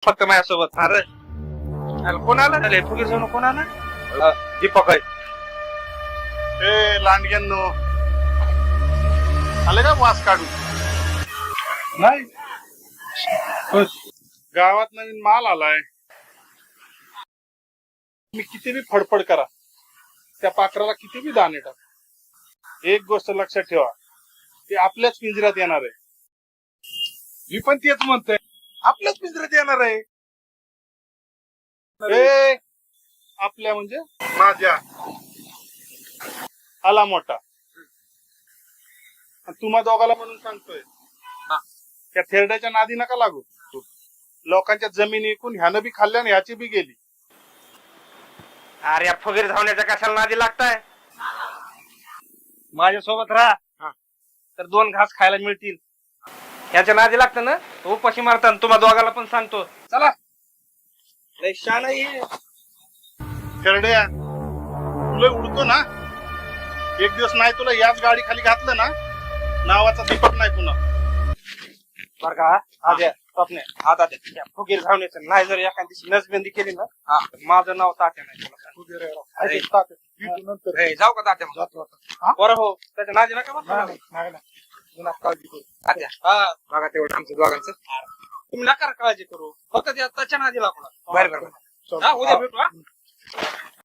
फक्त माझ्यासोबत अरे कोण आला रे फुगीर जाऊन कोण आला दीपक आहे ए लांडग्यांनो आले का वास काढून नाही गावात नवीन माल आलाय मी किती बी फडफड करा त्या पाखराला किती बी दाणे टाक एक गोष्ट लक्षात ठेवा ते आपल्याच पिंजऱ्यात येणार आहे मी पण तेच म्हणतोय आपल्याच पिंजऱ्यात येणार आहे ए आपल्या म्हणजे माझ्या आला मोठा तुम्हा दोघाला म्हणून सांगतोय त्या थेरड्याच्या नादी नका लागू लोकांच्या जमिनी विकून ह्यानं बी खाल्ल्या आणि ह्याची बी गेली अरे या फुगीर धावण्याच्या कशाला नादी लागताय माझ्यासोबत राहा तर 2 घास खायला मिळतील याच्या नादी लागतं ना उपाशी मारता तुम्हा दोघाला पण सांगतो चला लय शान आहे थेरड्या तुला उडतो ना एक दिवस नाही तुला याच गाडी खाली घातलं ना नावाचा दीपक नाही पुन्हा बर का आद्या स्वप्ने आता त्या फुगीर धावण्याचं नाही जर एखाद दिवशी नसबंदी केली ना माझं नाव तात्या नाही जाऊ का तात्या बरं हो त्याच्या नादी नका काळजी करू तात्या बघा तेवढं आमच्या दोघांचं तुम्ही नका काळजी करू फक्त त्याच्या नादी लागू बरं उद्या भेटू